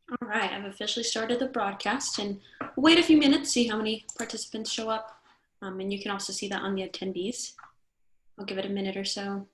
All right, I've officially started the broadcast and we'll wait a few minutes, see how many participants show up. And you can also see that on the attendees. I'll give it a minute or so.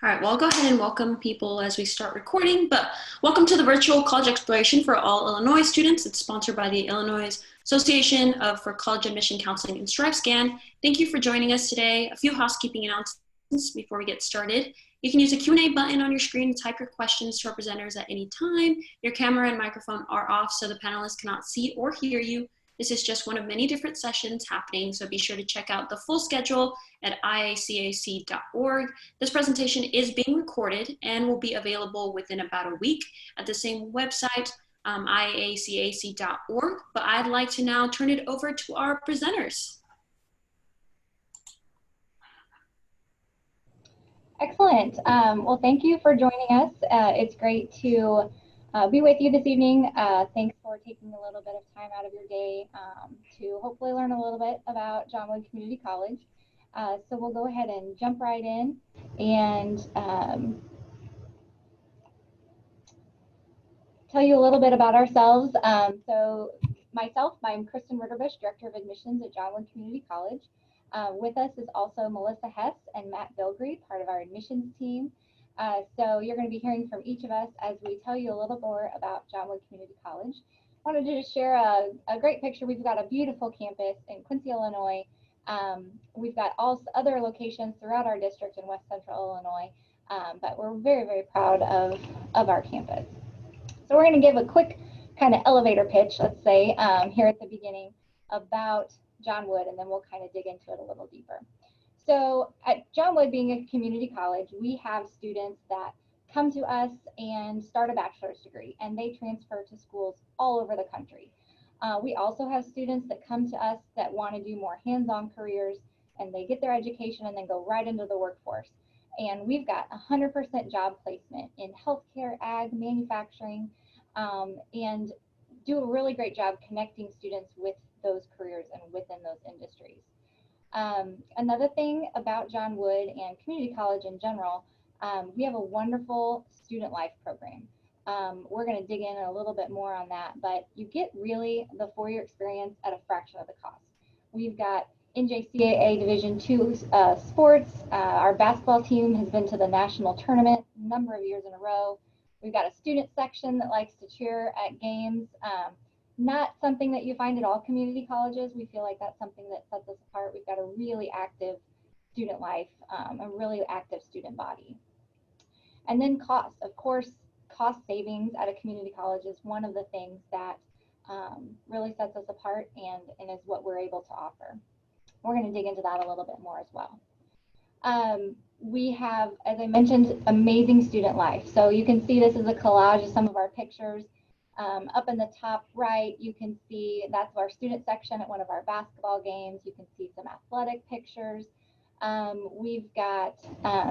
All right, well, I'll go ahead and welcome people as we start recording, but welcome to the virtual college exploration for all Illinois students. It's sponsored by the Illinois Association for College Admission Counseling and StriveScan. Thank you for joining us today. A few housekeeping announcements before we get started. You can use the Q&A button on your screen to type your questions to our presenters at any time. Your camera and microphone are off so the panelists cannot see or hear you. This is just one of many different sessions happening, so be sure to check out the full schedule at IACAC.org. This presentation is being recorded and will be available within about a week at the same website, IACAC.org. But I'd like to now turn it over to our presenters. Excellent. Well, thank you for joining us. It's great to be with you this evening. Thanks for taking a little bit of time out of your day to hopefully learn a little bit about John Wood Community College. So we'll go ahead and jump right in and tell you a little bit about ourselves. So myself, I'm Kristen Ritterbush, Director of Admissions at John Wood Community College. With us is also Melissa Hess and Matt Bilgrey, part of our admissions team. So you're going to be hearing from each of us as we tell you a little more about John Wood Community College. I wanted to just share a great picture. We've got a beautiful campus in Quincy, Illinois. We've got all other locations throughout our district in West Central Illinois, but we're very, very proud of our campus. So we're going to give a quick kind of elevator pitch, let's say, here at the beginning about John Wood, and then we'll kind of dig into it a little deeper. So at John Wood, being a community college, we have students that come to us and start a bachelor's degree, and they transfer to schools all over the country. We also have students that come to us that want to do more hands-on careers, and they get their education and then go right into the workforce. And we've got 100% job placement in healthcare, ag, manufacturing, and do a really great job connecting students with those careers and within those industries. Another thing about John Wood and community college in general, we have a wonderful student life program. We're going to dig in a little bit more on that, but you get really the four-year experience at a fraction of the cost. We've got NJCAA Division II sports. Our basketball team has been to the national tournament a number of years in a row. We've got a student section that likes to cheer at games. Not something that you find at all community colleges. We feel like that's something that sets us apart. We've got a really active student life, a really active student body. And then cost. Of course, cost savings at a community college is one of the things that really sets us apart and is what we're able to offer. We're going to dig into that a little bit more as well. We have, as I mentioned, amazing student life. So you can see this is a collage of some of our pictures. Up in the top right, you can see that's our student section at one of our basketball games. You can see some athletic pictures. We've got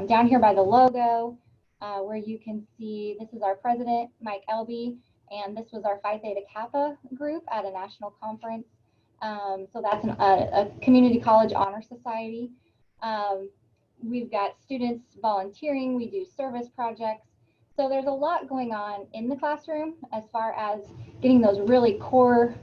down here by the logo where you can see this is our president, Mike Elby, and this was our Phi Theta Kappa group at a national conference. So that's a community college honor society. We've got students volunteering. We do service projects. So there's a lot going on in the classroom as far as getting those really core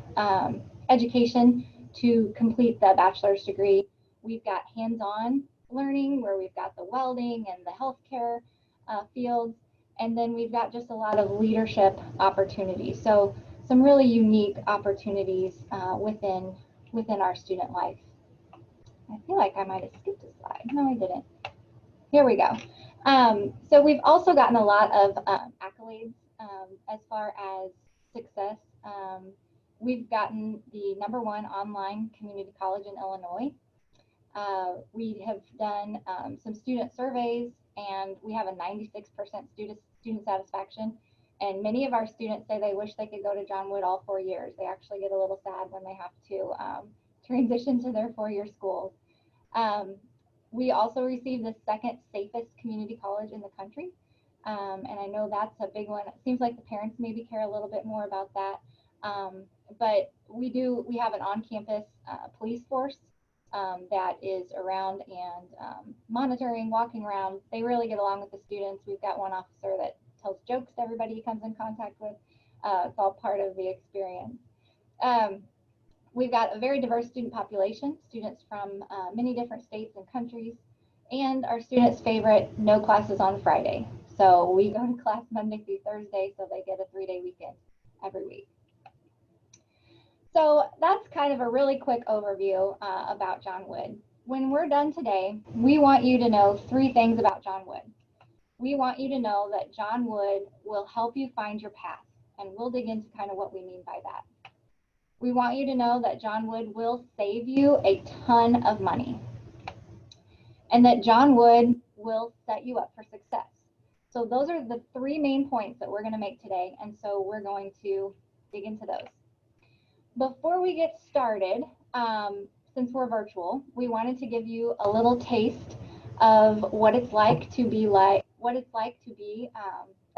education to complete the bachelor's degree. We've got hands-on learning where we've got the welding and the healthcare fields. And then we've got just a lot of leadership opportunities. So some really unique opportunities within our student life. I feel like I might have skipped a slide. No, I didn't. Here we go. So we've also gotten a lot of accolades as far as success. We've gotten the #1 online community college in Illinois. We have done some student surveys, and we have a 96% student satisfaction. And many of our students say they wish they could go to John Wood all 4 years. They actually get a little sad when they have to transition to their 4-year schools. We also received the 2nd safest community college in the country. And I know that's a big one. It seems like the parents maybe care a little bit more about that. But we have an on-campus police force that is around and monitoring, walking around. They really get along with the students. We've got one officer that tells jokes to everybody he comes in contact with. It's all part of the experience. We've got a very diverse student population, students from many different states and countries, and our students' favorite, no classes on Friday. So we go to class Monday through Thursday, so they get a 3-day weekend every week. So that's kind of a really quick overview about John Wood. When we're done today, we want you to know 3 things about John Wood. We want you to know that John Wood will help you find your path, and we'll dig into kind of what we mean by that. We want you to know that John Wood will save you a ton of money, and that John Wood will set you up for success. So those are the 3 main points that we're going to make today, and so we're going to dig into those. Before we get started, since we're virtual, we wanted to give you a little taste of what it's like to be a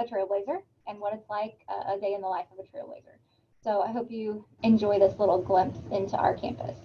trailblazer, and what it's like a day in the life of a trailblazer. So I hope you enjoy this little glimpse into our campus.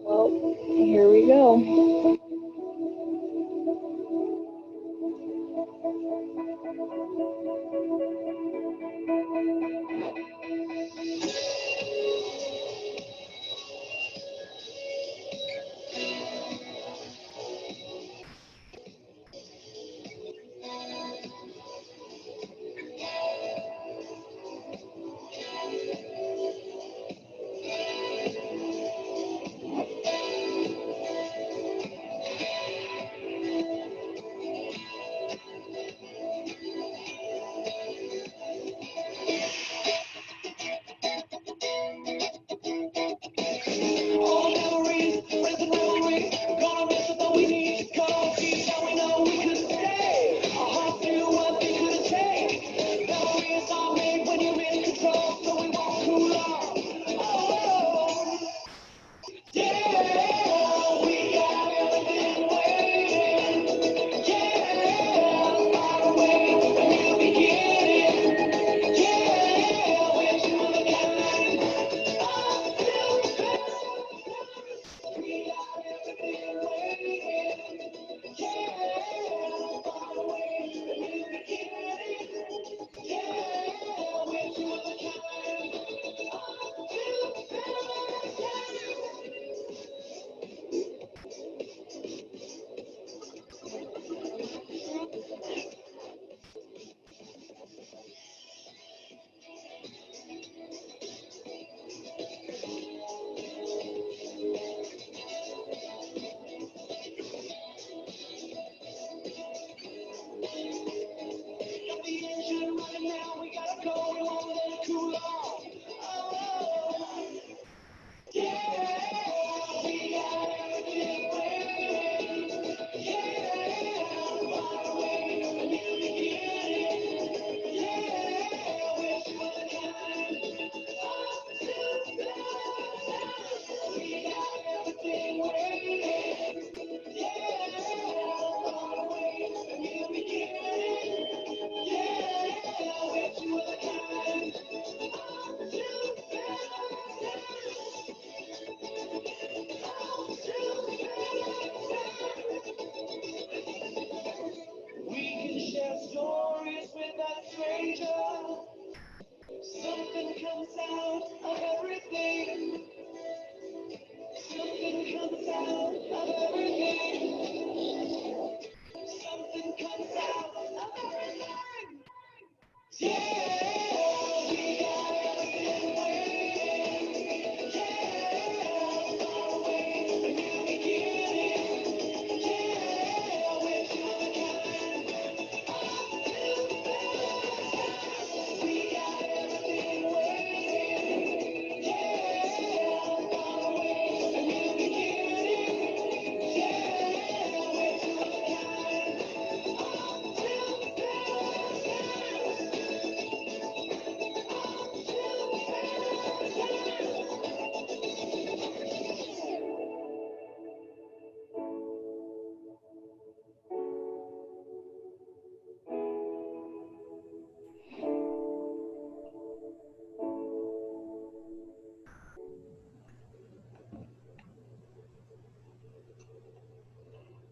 Well, here we go.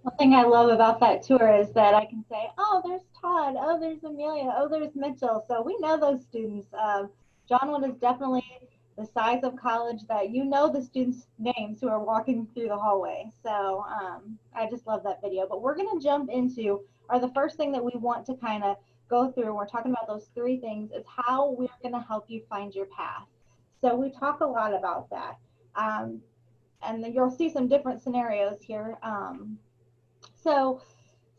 One thing I love about that tour is that I can say, oh, there's Todd, oh, there's Amelia, oh, there's Mitchell. So we know those students. Johnwood is definitely the size of college that you know the students' names who are walking through the hallway. So I just love that video. But we're going to jump into, or the first thing that we want to kind of go through, we're talking about those three things, is how we're going to help you find your path. So we talk a lot about that. Um, and you'll see some different scenarios here. So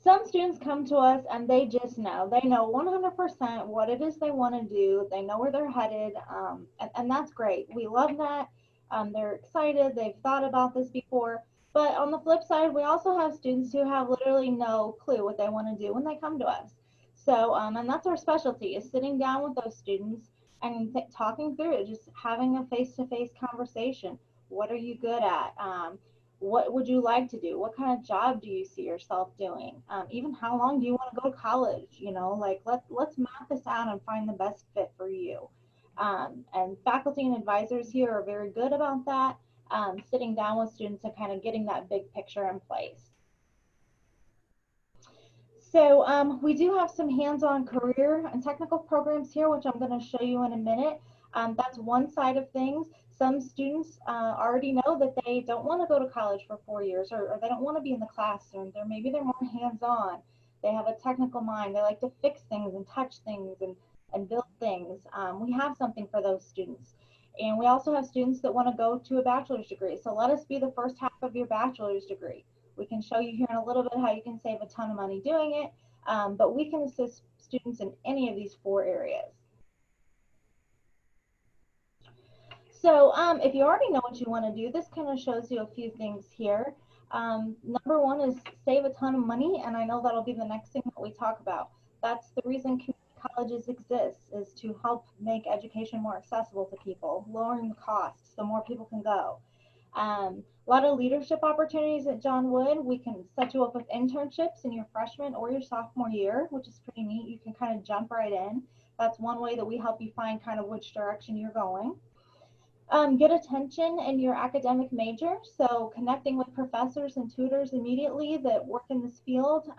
some students come to us and they just know, they know 100% what it is they want to do. They know where they're headed. And that's great. We love that. They're excited. They've thought about this before. But on the flip side, we also have students who have literally no clue what they want to do when they come to us. So, and that's our specialty, is sitting down with those students and talking through it, just having a face-to-face conversation. What are you good at? What would you like to do? What kind of job do you see yourself doing? Even how long do you want to go to college? You know, like let's map this out and find the best fit for you. And faculty and advisors here are very good about that, sitting down with students and kind of getting that big picture in place. So we do have some hands-on career and technical programs here, which I'm going to show you in a minute. That's one side of things. Some students already know that they don't want to go to college for 4 years, or they don't want to be in the classroom. Maybe they're more hands-on. They have a technical mind. They like to fix things and touch things and build things. We have something for those students. And we also have students that want to go to a bachelor's degree. So let us be the first half of your bachelor's degree. We can show you here in a little bit how you can save a ton of money doing it, but we can assist students in any of these four areas. So if you already know what you want to do, this kind of shows you a few things here. Number one is save a ton of money, and I know that'll be the next thing that we talk about. That's the reason community colleges exist, is to help make education more accessible to people, lowering the cost so more people can go. A lot of leadership opportunities at John Wood. We can set you up with internships in your freshman or your sophomore year, which is pretty neat. You can kind of jump right in. That's one way that we help you find kind of which direction you're going. Get attention in your academic major, so connecting with professors and tutors immediately that work in this field,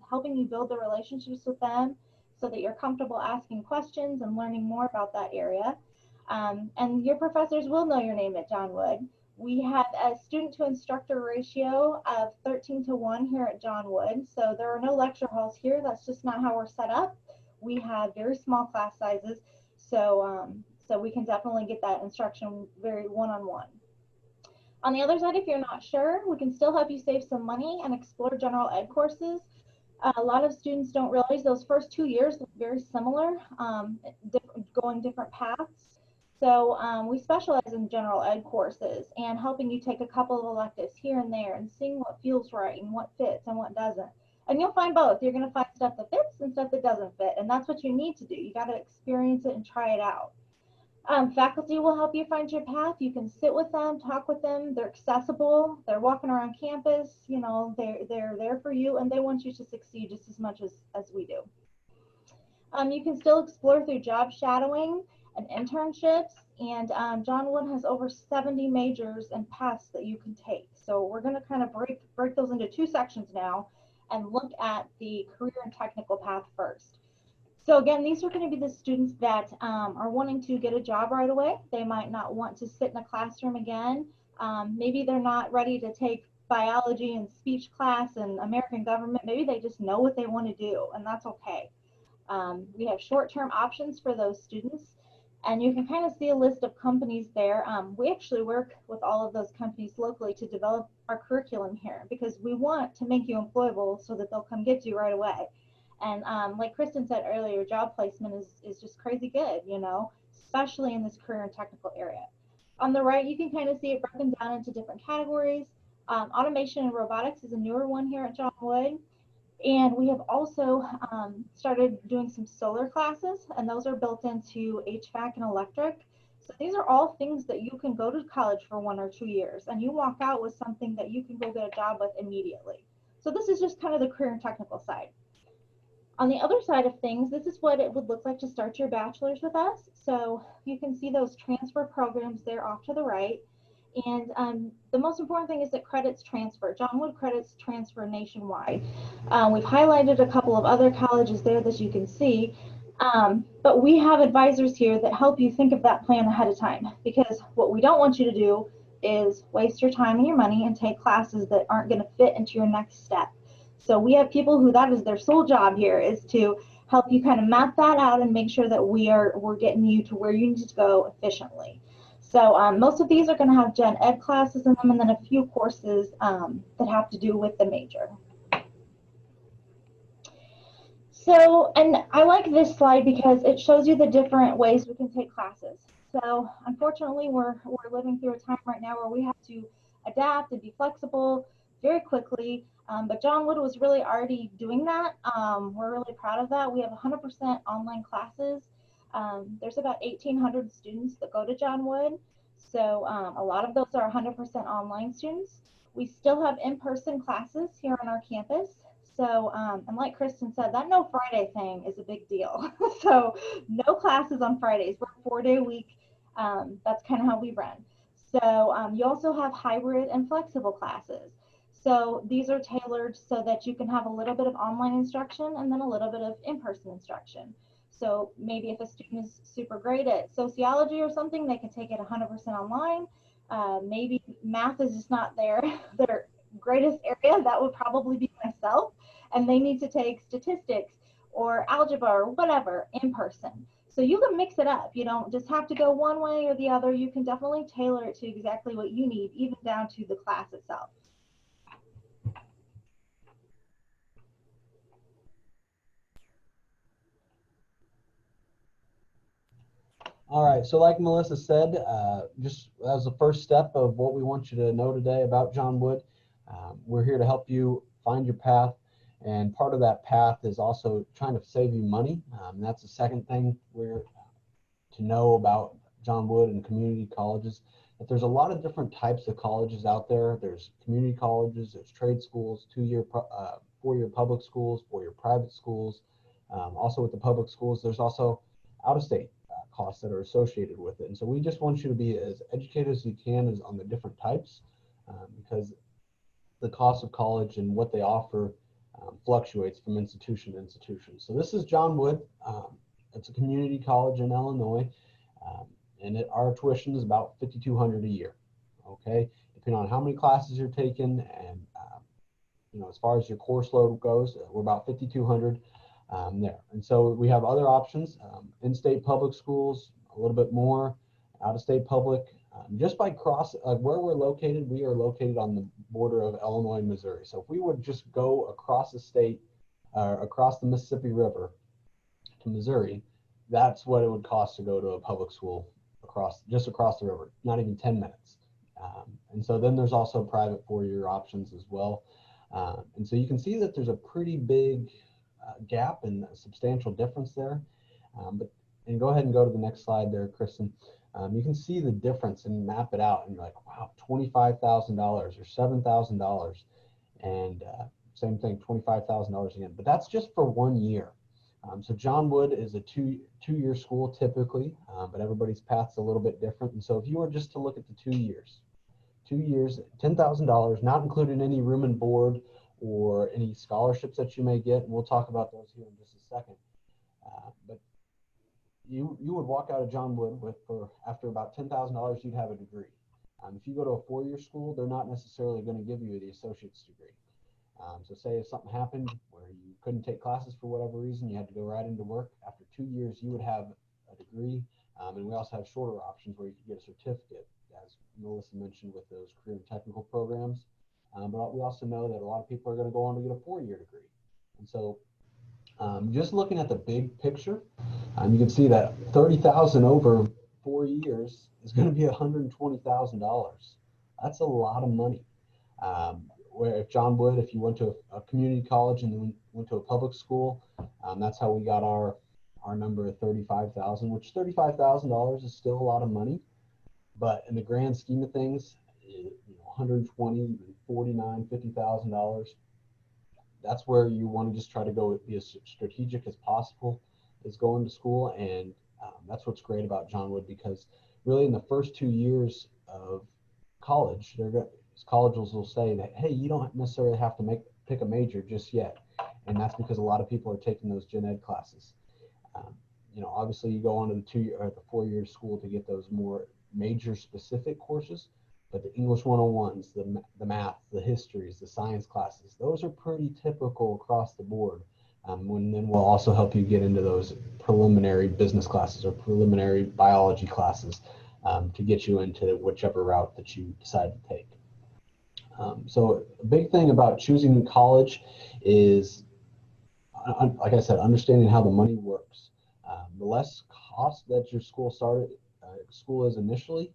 helping you build the relationships with them so that you're comfortable asking questions and learning more about that area. And your professors will know your name at John Wood. We have a student to instructor ratio of 13 to 1 here at John Wood. So there are no lecture halls here. That's just not how we're set up. We have very small class sizes. So we can definitely get that instruction very one-on-one. On the other side, if you're not sure, we can still help you save some money and explore general ed courses. A lot of students don't realize those first 2 years look very similar, going different paths. So we specialize in general ed courses and helping you take a couple of electives here and there and seeing what feels right and what fits and what doesn't. And you'll find both. You're going to find stuff that fits and stuff that doesn't fit. And that's what you need to do. You got to experience it and try it out. Faculty will help you find your path. You can sit with them, talk with them. They're accessible. They're walking around campus. You know, they're there for you, and they want you to succeed just as much as we do. You can still explore through job shadowing and internships, and John Wood has over 70 majors and paths that you can take. So we're going to kind of break those into two sections now and look at the career and technical path first. So again, these are going to be the students that are wanting to get a job right away. They might not want to sit in a classroom again. Maybe they're not ready to take biology and speech class and American government. Maybe they just know what they want to do, and that's okay. We have short-term options for those students, and you can kind of see a list of companies there. We actually work with all of those companies locally to develop our curriculum here because we want to make you employable so that they'll come get you right away. And like Kristen said earlier, job placement is just crazy good, you know, especially in this career and technical area. On the right, you can kind of see it broken down into different categories. Automation and robotics is a newer one here at John Wood. And we have also started doing some solar classes, and those are built into HVAC and electric. So these are all things that you can go to college for 1 or 2 years, and you walk out with something that you can go get a job with immediately. So this is just kind of the career and technical side. On the other side of things, this is what it would look like to start your bachelor's with us. So you can see those transfer programs there off to the right. And the most important thing is that credits transfer. John Wood credits transfer nationwide. We've highlighted a couple of other colleges there that you can see, but we have advisors here that help you think of that plan ahead of time, because what we don't want you to do is waste your time and your money and take classes that aren't going to fit into your next step. So we have people who that is their sole job here, is to help you kind of map that out and make sure that we're getting you to where you need to go efficiently. So most of these are going to have gen ed classes in them, and then a few courses that have to do with the major. So, and I like this slide because it shows you the different ways we can take classes. So unfortunately, we're living through a time right now where we have to adapt and be flexible very quickly. But John Wood was really already doing that. We're really proud of that. We have 100% online classes. There's about 1,800 students that go to John Wood. So a lot of those are 100% online students. We still have in-person classes here on our campus. So, and like Kristen said, that no Friday thing is a big deal. So no classes on Fridays. We're a 4-day week. That's kind of how we run. So you also have hybrid and flexible classes. So these are tailored so that you can have a little bit of online instruction and then a little bit of in-person instruction. So maybe if a student is super great at sociology or something, they can take it 100% online. Maybe math is just not their greatest area. That would probably be myself, and they need to take statistics or algebra or whatever in person. So you can mix it up. You don't just have to go one way or the other. You can definitely tailor it to exactly what you need, even down to the class itself. All right, so like Melissa said, just as the first step of what we want you to know today about John Wood, we're here to help you find your path. And part of that path is also trying to save you money. That's the second thing we're to know about John Wood and community colleges. That there's a lot of different types of colleges out there. There's community colleges, there's trade schools, 2-year, 4-year public schools, 4-year private schools. Also with the public schools, there's also out-of-state costs that are associated with it. And so we just want you to be as educated as you can on the different types, because the cost of college and what they offer fluctuates from institution to institution. So this is John Wood. It's a community college in Illinois, and our tuition is about $5,200 a year. Okay, depending on how many classes you're taking, and as far as your course load goes, we're about $5,200 there. And so we have other options: in-state public schools, a little bit more; out-of-state public. Just by where we're located, we are located on the border of Illinois and Missouri. So if we would just go across the state, across the Mississippi River to Missouri, that's what it would cost to go to a public school just across the river, not even 10 minutes. And so then there's also private 4-year options as well. And so you can see that there's a pretty big gap and a substantial difference there. And go ahead and go to the next slide there, Kristen. You can see the difference and map it out, and you're like, wow, $25,000 or $7,000, and same thing, $25,000 again. But that's just for 1 year. So John Wood is a two-year school typically, but everybody's path's a little bit different. And so if you were just to look at the 2 years, $10,000, not including any room and board or any scholarships that you may get, and we'll talk about those here in just a second. But you would walk out of John Wood after about $10,000, you'd have a degree. If you go to a 4-year school, they're not necessarily going to give you the associate's degree. So say if something happened where you couldn't take classes for whatever reason, you had to go right into work, after 2 years, you would have a degree. And we also have shorter options where you could get a certificate, as Melissa mentioned, with those career and technical programs. But we also know that a lot of people are going to go on to get a 4-year degree. And so just looking at the big picture, you can see that $30,000 over 4 years is going to be $120,000. That's a lot of money. Where if John Wood, if you went to a community college and then went to a public school, that's how we got our number of $35,000, which $35,000 is still a lot of money, but in the grand scheme of things, $120,000, $49,000, $50,000. That's where you want to just try to be as strategic as possible, is going to school. And that's what's great about John Wood, because really in the first 2 years of college, colleges will say that, hey, you don't necessarily have to pick a major just yet. And that's because a lot of people are taking those gen ed classes. Um, obviously you go on to the 2 year or the 4 year school to get those more major specific courses, but the English 101s, the math, the histories, the science classes, those are pretty typical across the board. Then we'll also help you get into those preliminary business classes or preliminary biology classes to get you into whichever route that you decide to take. So a big thing about choosing college is, like I said, understanding how the money works. The less cost that your school is initially,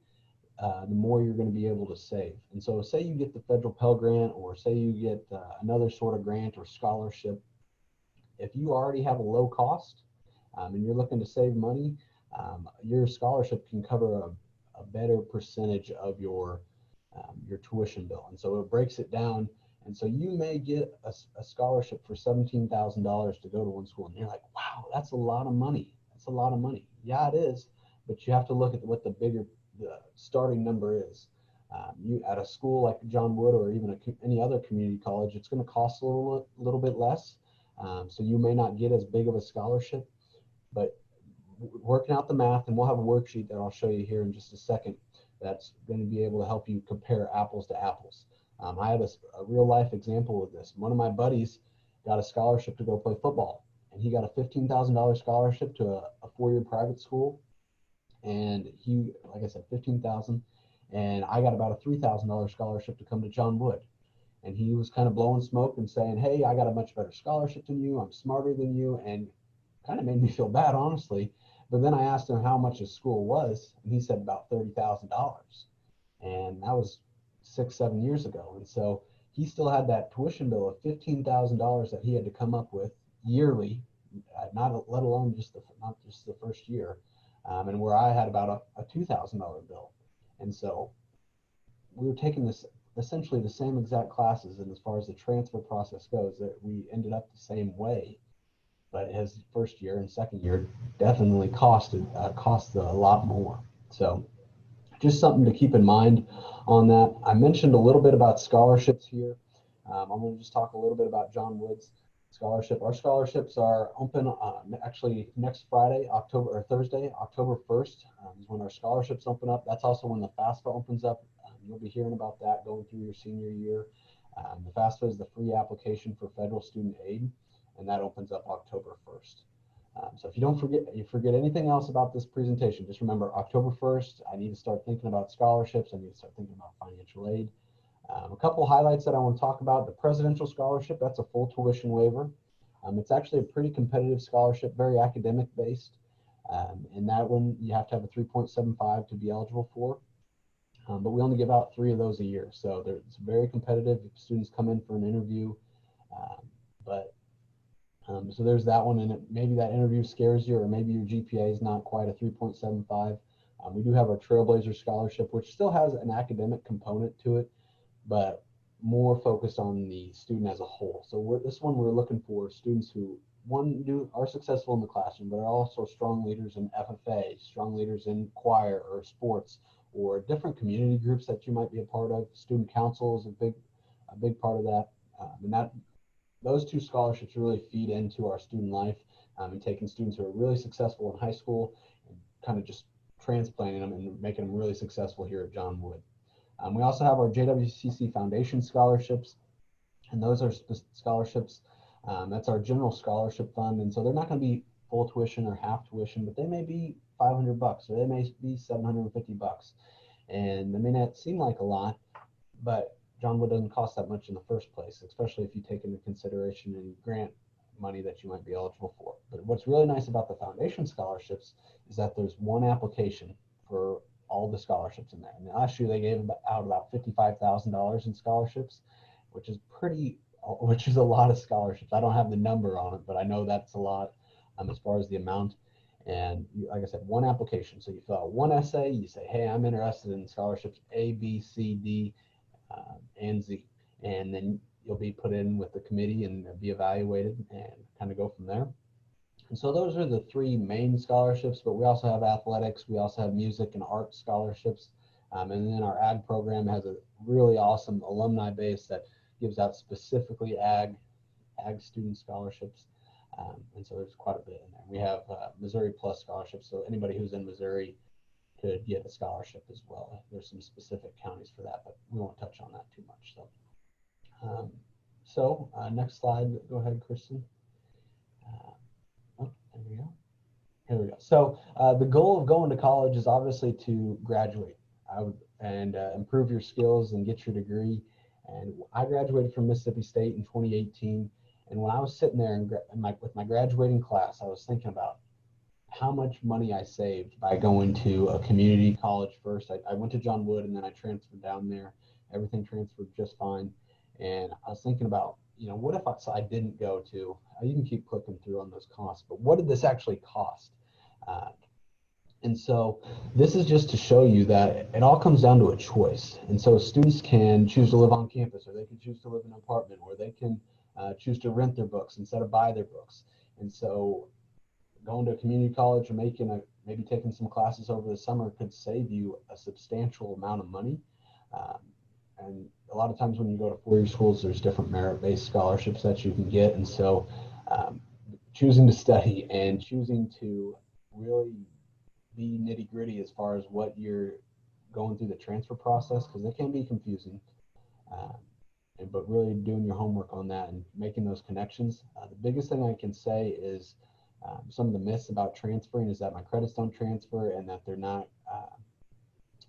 the more you're going to be able to save. And so say you get the federal Pell Grant, or say you get another sort of grant or scholarship. If you already have a low cost and you're looking to save money, your scholarship can cover a better percentage of your tuition bill. And so it breaks it down. And so you may get a scholarship for $17,000 to go to one school. And you're like, wow, that's a lot of money. That's a lot of money. Yeah, it is. But you have to look at what the starting number is. You at a school like John Wood or even any other community college, it's going to cost a little bit less. So you may not get as big of a scholarship, but working out the math, and we'll have a worksheet that I'll show you here in just a second, that's going to be able to help you compare apples to apples. I had a real life example of this. One of my buddies got a scholarship to go play football, and he got a $15,000 scholarship to a 4-year private school. And he, like I said, $15,000, and I got about a $3,000 scholarship to come to John Wood. And he was kind of blowing smoke and saying, hey, I got a much better scholarship than you. I'm smarter than you. And kind of made me feel bad, honestly. But then I asked him how much his school was, and he said about $30,000. And that was 6-7 years ago. And so he still had that tuition bill of $15,000 that he had to come up with yearly, let alone not just the first year. And where I had about a $2,000 bill. And so we were taking essentially the same exact classes, and as far as the transfer process goes, that we ended up the same way, but his first year and second year definitely cost a lot more. So just something to keep in mind on that. I mentioned a little bit about scholarships here. I'm going to just talk a little bit about John Wood's scholarship. Our scholarships are open actually next Thursday, October 1st is when our scholarships open up. That's also when the FAFSA opens up. You'll be hearing about that going through your senior year. The FAFSA is the free application for federal student aid, and that opens up October 1st. So if you forget anything else about this presentation, just remember October 1st, I need to start thinking about scholarships. I need to start thinking about financial aid. A couple highlights that I want to talk about. The presidential scholarship, that's a full tuition waiver. It's actually a pretty competitive scholarship, very academic based. And that one, you have to have a 3.75 to be eligible for. But we only give out 3 of those a year. So it's very competitive if students come in for an interview. So there's that one, and maybe that interview scares you, or maybe your GPA is not quite a 3.75. We do have our Trailblazer Scholarship, which still has an academic component to it, but more focused on the student as a whole. So this one we're looking for students who, are successful in the classroom, but are also strong leaders in FFA, strong leaders in choir or sports, or different community groups that you might be a part of. Student council is a big part of that. Those 2 scholarships really feed into our student life, and taking students who are really successful in high school and kind of just transplanting them and making them really successful here at John Wood. We also have our JWCC Foundation scholarships, and those are scholarships. That's our general scholarship fund, and so they're not going to be full tuition or half tuition, but they may be $500 or they may be $750. And they may not seem like a lot, but John Wood doesn't cost that much in the first place, especially if you take into consideration any grant money that you might be eligible for. But what's really nice about the foundation scholarships is that there's one application for all the scholarships in there. And last year they gave out about $55,000 in scholarships, which is a lot of scholarships. I don't have the number on it, but I know that's a lot as far as the amount. And like I said, one application. So you fill out one essay, you say, hey, I'm interested in scholarships A, B, C, D, and Z. And then you'll be put in with the committee and be evaluated and kind of go from there. And so those are the 3 main scholarships, but we also have athletics, we also have music and art scholarships, And then our ag program has a really awesome alumni base that gives out specifically ag student scholarships. And so there's quite a bit in there. We have Missouri Plus scholarships, so anybody who's in Missouri could get a scholarship as well. There's some specific counties for that, but we won't touch on that too much. So, next slide. Go ahead, Kristen. Oh, there we go. Here we go. So the goal of going to college is obviously to graduate and improve your skills and get your degree. And I graduated from Mississippi State in 2018. And when I was sitting there with my graduating class, I was thinking about how much money I saved by going to a community college first. I went to John Wood and then I transferred down there. Everything transferred just fine. And I was thinking about, what if I didn't go to, you can keep clicking through on those costs, but what did this actually cost? And so this is just to show you that it all comes down to a choice. And so students can choose to live on campus, or they can choose to live in an apartment, or they can choose to rent their books instead of buy their books. And so going to a community college or maybe taking some classes over the summer could save you a substantial amount of money. And a lot of times when you go to four-year schools, there's different merit-based scholarships that you can get. And so choosing to study and choosing to really be nitty-gritty as far as what you're going through the transfer process, because it can be confusing. But really doing your homework on that and making those connections. The biggest thing I can say is some of the myths about transferring is that my credits don't transfer and that they're not,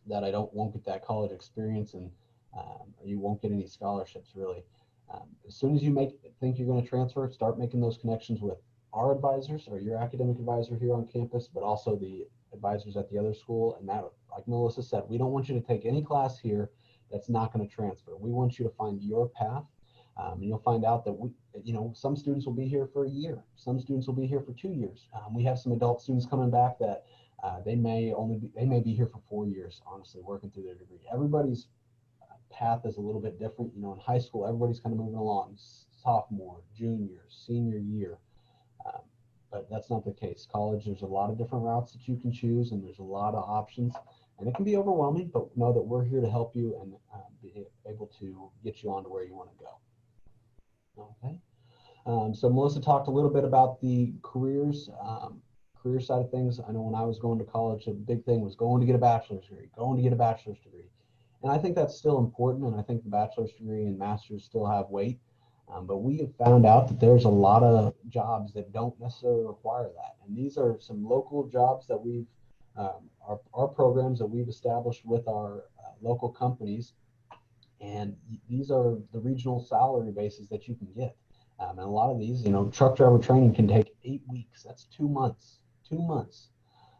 that I won't get that college experience, and you won't get any scholarships really. As soon as you think you're going to transfer, start making those connections with our advisors or your academic advisor here on campus, but also the advisors at the other school. And that, like Melissa said, we don't want you to take any class here that's not going to transfer. We want you to find your path. And you'll find out that some students will be here for a year. Some students will be here for 2 years. We have some adult students coming back that they may be here for 4 years, honestly, working through their degree. Everybody's path is a little bit different. In high school, everybody's kind of moving along, sophomore, junior, senior year. But that's not the case. College, there's a lot of different routes that you can choose, and there's a lot of options. And it can be overwhelming, but know that we're here to help you and be able to get you on to where you want to go. Okay. So Melissa talked a little bit about the career side of things. I know when I was going to college, the big thing was going to get a bachelor's degree, And I think that's still important, and I think the bachelor's degree and master's still have weight. But we have found out that there's a lot of jobs that don't necessarily require that. And these are some local jobs that we've, our programs that we've established with our local companies. And these are the regional salary bases that you can get. And a lot of these, truck driver training can take 8 weeks. That's 2 months.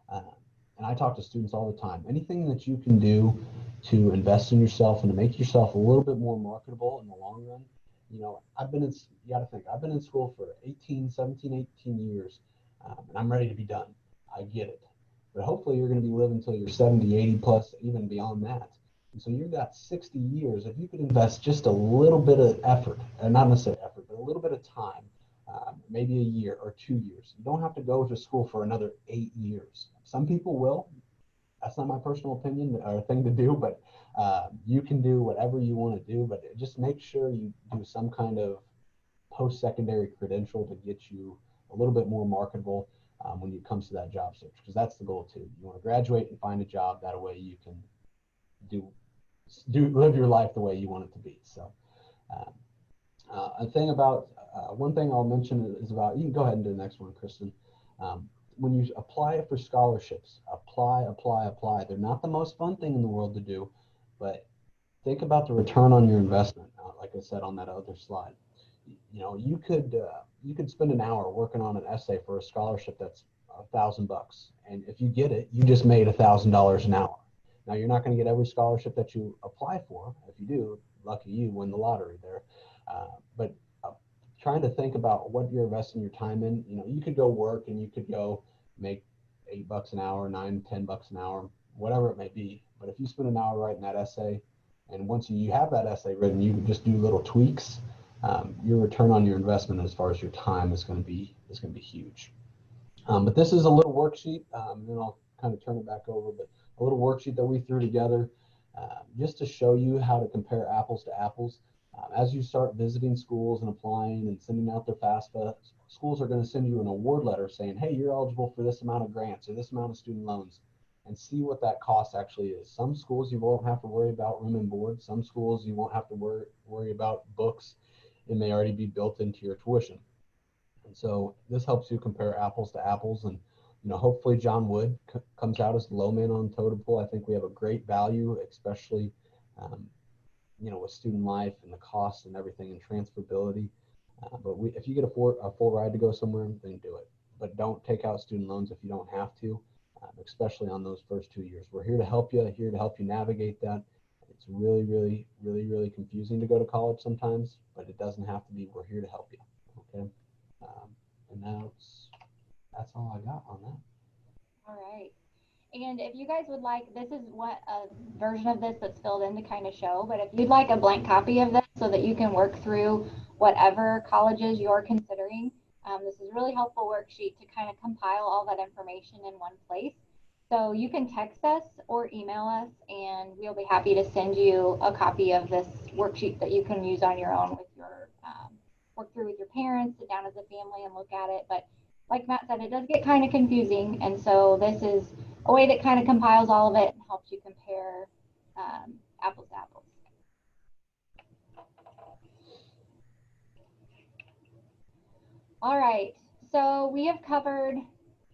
And I talk to students all the time. Anything that you can do to invest in yourself and to make yourself a little bit more marketable in the long run. You got to think, I've been in school for 17, 18 years, and I'm ready to be done. I get it. But hopefully you're going to be living until you're 70, 80 plus, even beyond that. And so you've got 60 years. If you could invest just a little bit of effort, and not necessarily effort, but a little bit of time, maybe a year or 2 years. You don't have to go to school for another 8 years. Some people will. That's not my personal opinion or thing to do, but you can do whatever you want to do, but just make sure you do some kind of post-secondary credential to get you a little bit more marketable when it comes to that job search, because that's the goal too. You want to graduate and find a job, that way you can live your life the way you want it to be. So one thing I'll mention is about, you can go ahead and do the next one, Kristen. When you apply for scholarships, apply. They're not the most fun thing in the world to do, but think about the return on your investment. Like I said on that other slide, you could spend an hour working on an essay for a scholarship that's $1,000, and if you get it, you just made $1,000 an hour. Now you're not going to get every scholarship that you apply for. If you do, lucky you, win the lottery there. But trying to think about what you're investing your time in. You could go work and you could go make $8 an hour, $9, $10 an hour, whatever it may be. But if you spend an hour writing that essay, and once you have that essay written, you can just do little tweaks. Your return on your investment as far as your time is going to be huge. But this is a little worksheet, and then I'll kind of turn it back over. But a little worksheet that we threw together. just to show you how to compare apples to apples. As you start visiting schools and applying and sending out their FAFSA, schools are going to send you an award letter saying, hey, you're eligible for this amount of grants or this amount of student loans, and see what that cost actually is. Some schools you won't have to worry about room and board. Some schools you won't have to worry about books. It may already be built into your tuition. And so this helps you compare apples to apples. And hopefully John Wood comes out as the low man on the totem pole. I think we have a great value, especially with student life and the costs and everything and transferability. But if you get a full ride to go somewhere, then do it. But don't take out student loans if you don't have to, especially on those first 2 years. We're here to help you, navigate that. It's really, really, really, really confusing to go to college sometimes, but it doesn't have to be. We're here to help you. Okay. And that's all I got on that. All right. And if you guys would like, this is what a version of this that's filled in to kind of show, but if you'd like a blank copy of this so that you can work through whatever colleges you're considering, this is a really helpful worksheet to kind of compile all that information in one place. So you can text us or email us, and we'll be happy to send you a copy of this worksheet that you can use on your own with your, work through with your parents, sit down as a family and look at it. But like Matt said, it does get kind of confusing, and so this is a way that kind of compiles all of it and helps you compare apples to apples. All right, so we have covered,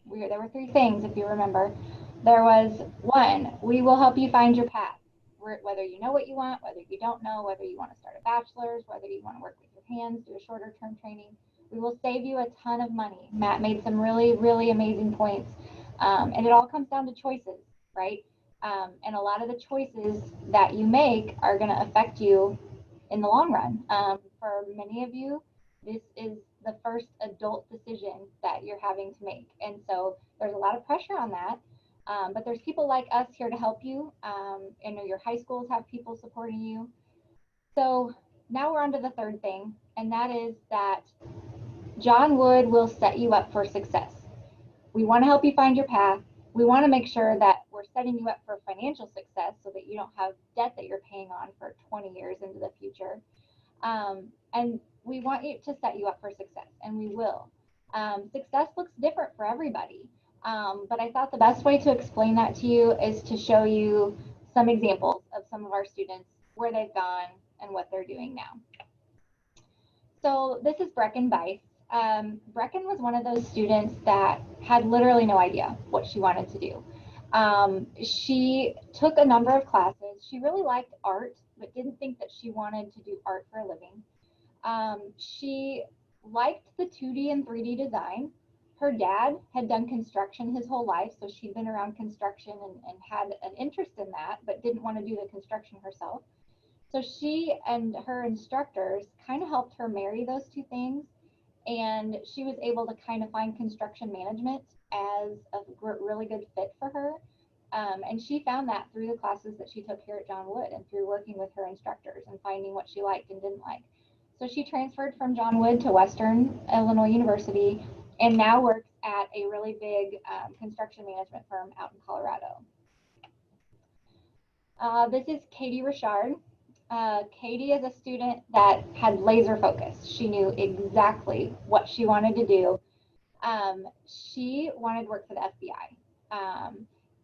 there were 3 things if you remember. There was 1, we will help you find your path, whether you know what you want, whether you don't know, whether you want to start a bachelor's, whether you want to work with your hands, do a shorter term training. We will save you a ton of money. Matt made some really, really amazing points. And it all comes down to choices, right? And a lot of the choices that you make are going to affect you in the long run. For many of you, this is the first adult decision that you're having to make. And so there's a lot of pressure on that. But there's people like us here to help you. Your high schools have people supporting you. So now we're on to the 3rd thing, and that is that John Wood will set you up for success. We want to help you find your path. We want to make sure that we're setting you up for financial success so that you don't have debt that you're paying on for 20 years into the future. And we want you to set you up for success, and we will. Success looks different for everybody. But I thought the best way to explain that to you is to show you some examples of some of our students, where they've gone and what they're doing now. So this is Brecken Bice. Brecken was one of those students that had literally no idea what she wanted to do. She took a number of classes. She really liked art, but didn't think that she wanted to do art for a living. She liked the 2D and 3D design. Her dad had done construction his whole life, so she'd been around construction and had an interest in that, but didn't want to do the construction herself. So she and her instructors kind of helped her marry those 2 things, and she was able to kind of find construction management as a really good fit for her. And she found that through the classes that she took here at John Wood and through working with her instructors and finding what she liked and didn't like. So she transferred from John Wood to Western Illinois University and now works at a really big construction management firm out in Colorado. This is Katie Richard. Katie is a student that had laser focus. She knew exactly what she wanted to do. She wanted to work for the FBI.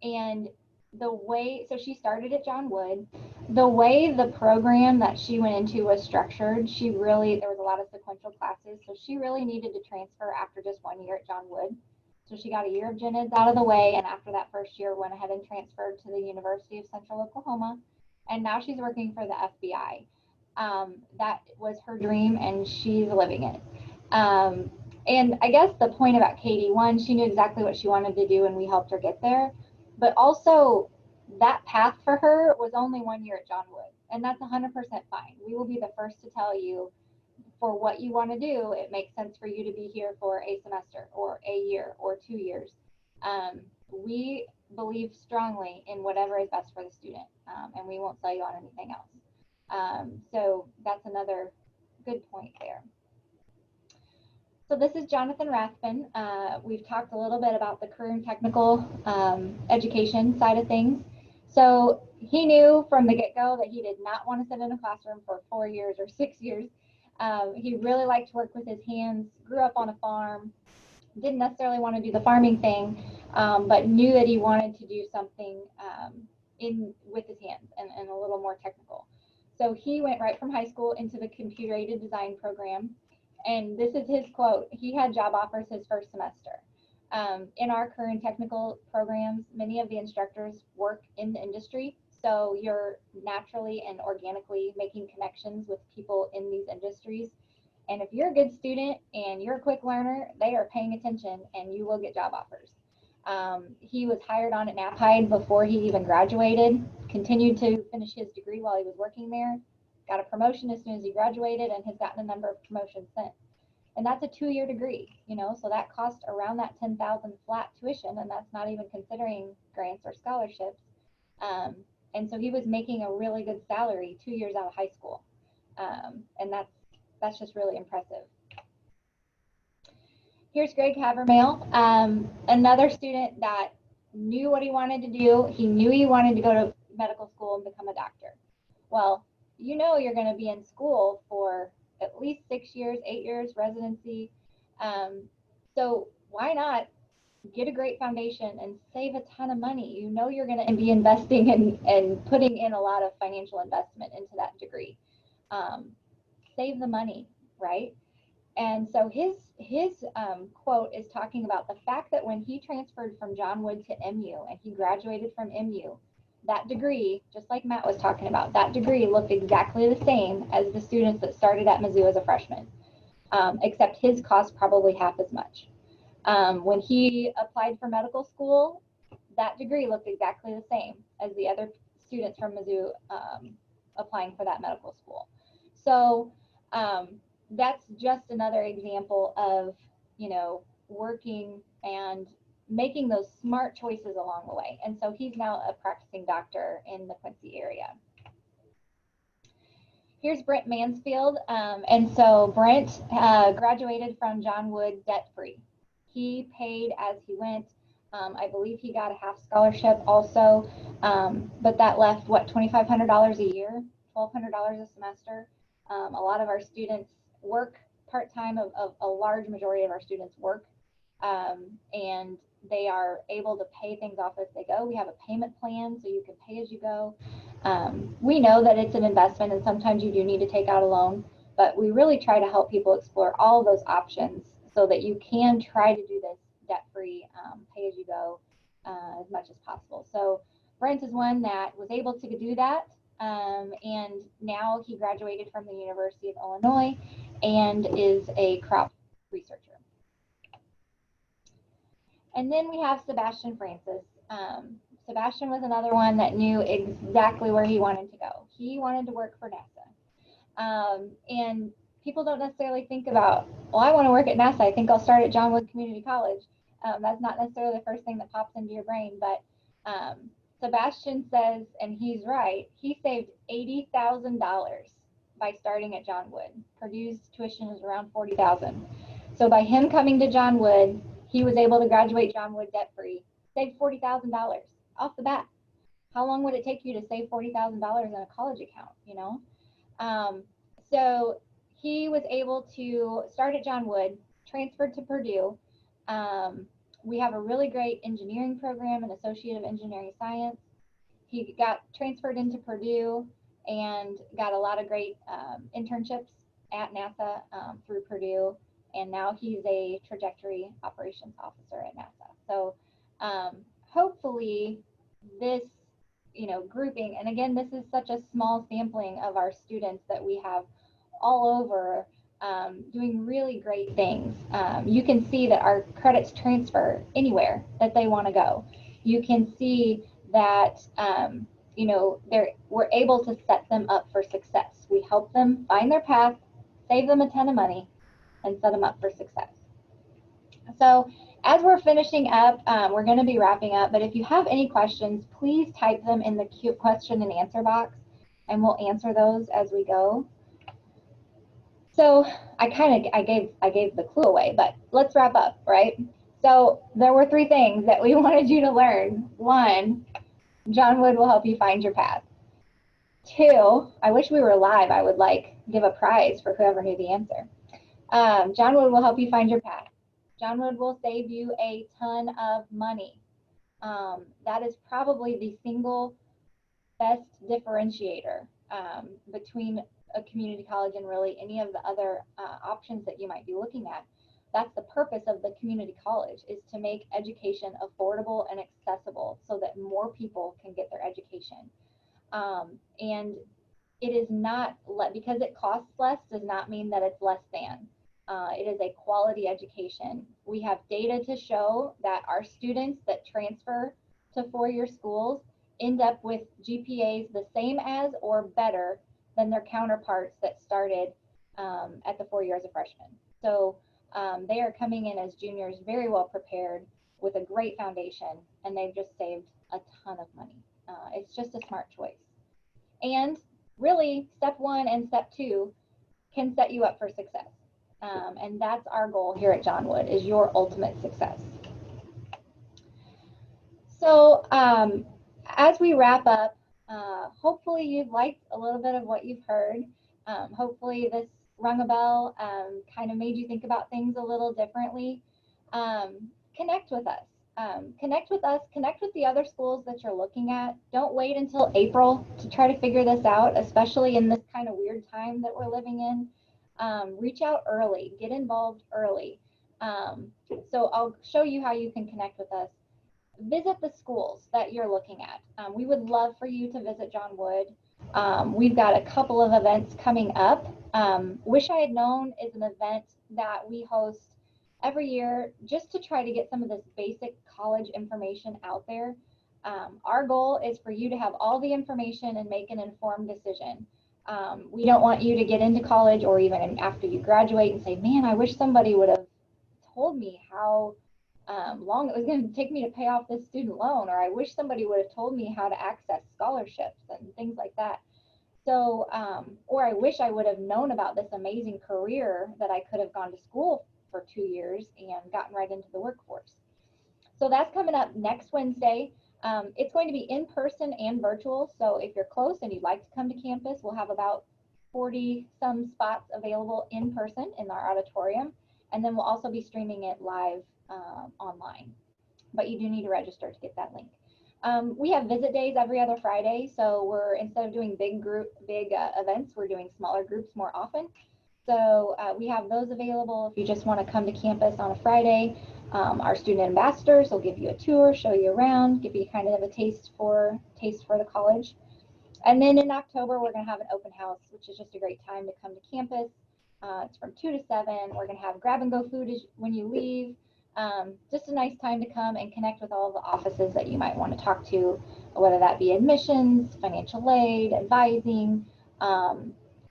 And so she started at John Wood. The way the program that she went into was structured, there was a lot of sequential classes, so she really needed to transfer after just 1 year at John Wood. So she got a year of gen eds out of the way, and after that first year went ahead and transferred to the University of Central Oklahoma. And now she's working for the FBI. That was her dream, and she's living it. And I guess the point about Katie, 1, she knew exactly what she wanted to do, and we helped her get there. But also, that path for her was only 1 year at John Wood, and that's 100% fine. We will be the first to tell you, for what you want to do, it makes sense for you to be here for a semester or a year or 2 years. We believe strongly in whatever is best for the student, and we won't sell you on anything else. So that's another good point there. So this is Jonathan Rathbun. We've talked a little bit about the career and technical education side of things. So he knew from the get-go that he did not want to sit in a classroom for 4 years or 6 years. He really liked to work with his hands, grew up on a farm, didn't necessarily want to do the farming thing, but knew that he wanted to do something with his hands and a little more technical. So he went right from high school into the computer-aided design program. And this is his quote. He had job offers his first semester. In our current technical programs, many of the instructors work in the industry. So you're naturally and organically making connections with people in these industries. And if you're a good student and you're a quick learner, they are paying attention and you will get job offers. He was hired on at NAPHIDE before he even graduated, continued to finish his degree while he was working there, got a promotion as soon as he graduated, and has gotten a number of promotions since. And that's a 2-year degree, you know, so that cost around that $10,000 flat tuition, and that's not even considering grants or scholarships. And so he was making a really good salary 2 years out of high school. And that's just really impressive. Here's Greg Havermail, another student that knew what he wanted to do. He knew he wanted to go to medical school and become a doctor. Well, you know you're going to be in school for at least 6 years, 8 years, residency. So why not get a great foundation and save a ton of money? You know you're going to be investing and putting in a lot of financial investment into that degree. Save the money, right? And so his quote is talking about the fact that when he transferred from John Wood to MU and he graduated from MU, that degree, just like Matt was talking about, that degree looked exactly the same as the students that started at Mizzou as a freshman, except his cost probably half as much. When he applied for medical school, that degree looked exactly the same as the other students from Mizzou applying for that medical school. So that's just another example of, you know, working and making those smart choices along the way. And so he's now a practicing doctor in the Quincy area. Here's Brent Mansfield. And so Brent graduated from John Wood debt-free. He paid as he went. I believe he got a half scholarship also, but that left, what, $2,500 a year, $1,200 a semester. A lot of our students work part-time. A large majority of our students work, and they are able to pay things off as they go. We have a payment plan, so you can pay as you go. We know that it's an investment, and sometimes you do need to take out a loan, but we really try to help people explore all of those options so that you can try to do this debt-free, pay-as-you-go as much as possible. So Brent is one that was able to do that, and now he graduated from the University of Illinois and is a crop researcher. And then we have Sebastian Francis. Sebastian was another one that knew exactly where he wanted to go. He wanted to work for NASA. And people don't necessarily think about, well, I want to work at NASA. I think I'll start at John Wood Community College. That's not necessarily the first thing that pops into your brain, but Sebastian says, and he's right, he saved $80,000 by starting at John Wood. Purdue's tuition is around $40,000. So by him coming to John Wood, he was able to graduate John Wood debt-free, save $40,000 off the bat. How long would it take you to save $40,000 in a college account, you know? So he was able to start at John Wood, transferred to Purdue. We have a really great engineering program, an Associate of Engineering Science. He got transferred into Purdue and got a lot of great internships at NASA through Purdue. And now he's a trajectory operations officer at NASA. So hopefully this, you know, grouping, and again, this is such a small sampling of our students that we have all over doing really great things. You can see that our credits transfer anywhere that they want to go. You can see that, you know, we're able to set them up for success. We help them find their path, save them a ton of money, and set them up for success. So as we're finishing up, we're going to be wrapping up, but if you have any questions, please type them in the question and answer box, and we'll answer those as we go. So I gave the clue away, but let's wrap up, right? So there were 3 things that we wanted you to learn. 1, John Wood will help you find your path. 2, I wish we were live. I would like give a prize for whoever knew the answer. John Wood will help you find your path. John Wood will save you a ton of money. That is probably the single best differentiator between a community college and really any of the other options that you might be looking at. That's the purpose of the community college, is to make education affordable and accessible so that more people can get their education. And it is not, because it costs less does not mean that it's less than. It is a quality education. We have data to show that our students that transfer to four-year schools end up with GPAs the same as or better than their counterparts that started at the 4 years as a freshman. So they are coming in as juniors very well prepared with a great foundation, and they've just saved a ton of money. It's just a smart choice. And really, step 1 and step 2 can set you up for success. And that's our goal here at John Wood, is your ultimate success. So as we wrap up, hopefully you've liked a little bit of what you've heard. Hopefully this rung a bell, kind of made you think about things a little differently. Connect with us. Connect with the other schools that you're looking at. Don't wait until April to try to figure this out, especially in this kind of weird time that we're living in. Reach out early, get involved early. So I'll show you how you can connect with us. Visit the schools that you're looking at. We would love for you to visit John Wood. We've got a couple of events coming up. Wish I Had Known is an event that we host every year just to try to get some of this basic college information out there. Our goal is for you to have all the information and make an informed decision. We don't want you to get into college or even after you graduate and say, man, I wish somebody would have told me how long it was going to take me to pay off this student loan, or I wish somebody would have told me how to access scholarships and things like that. So, or I wish I would have known about this amazing career that I could have gone to school for 2 years and gotten right into the workforce. So that's coming up next Wednesday. It's going to be in person and virtual. So if you're close and you'd like to come to campus, we'll have about 40 some spots available in person in our auditorium. And then we'll also be streaming it live online. But you do need to register to get that link. We have visit days every other Friday. So we're, instead of doing big events, we're doing smaller groups more often. So we have those available if you just want to come to campus on a Friday. Our student ambassadors will give you a tour, show you around, give you kind of a taste for the college. And then in October, we're going to have an open house, which is just a great time to come to campus. It's from 2 to 7. We're going to have grab and go food when you leave. Just a nice time to come and connect with all of the offices that you might want to talk to, whether that be admissions, financial aid, advising,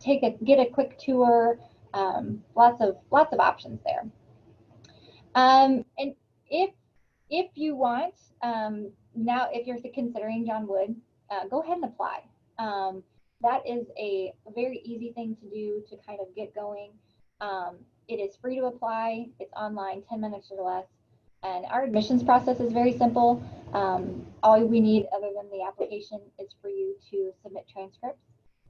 get a quick tour. Lots of options there. And if you want, now if you're considering John Wood, go ahead and apply. That is a very easy thing to do to kind of get going. It is free to apply. It's online, 10 minutes or less. And our admissions process is very simple. All we need other than the application is for you to submit transcripts.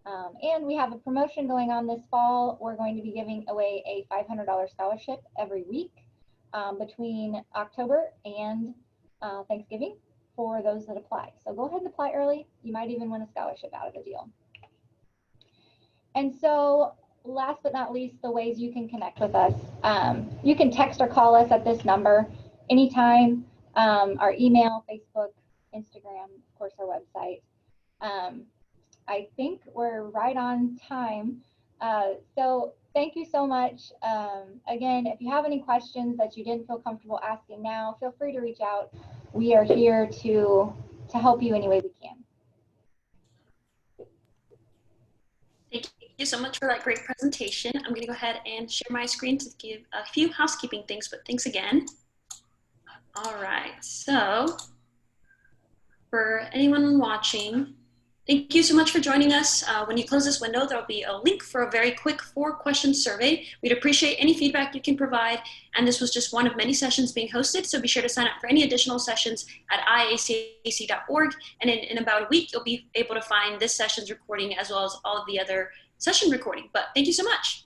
And we have a promotion going on this fall. We're going to be giving away a $500 scholarship every week between October and Thanksgiving for those that apply. So go ahead and apply early. You might even win a scholarship out of the deal. And so last but not least, the ways you can connect with us. You can text or call us at this number anytime. Our email, Facebook, Instagram, of course, our website. I think we're right on time. So thank you so much. Again, if you have any questions that you didn't feel comfortable asking now, feel free to reach out. We are here to help you any way we can. Thank you so much for that great presentation. I'm going to go ahead and share my screen to give a few housekeeping things, but thanks again. All right, so for anyone watching, Thank you so much for joining us. When you close this window, there'll be a link for a very quick 4-question survey. We'd appreciate any feedback you can provide. And this was just one of many sessions being hosted, so be sure to sign up for any additional sessions at iacac.org. And in about a week, you'll be able to find this session's recording as well as all of the other session recording. But thank you so much.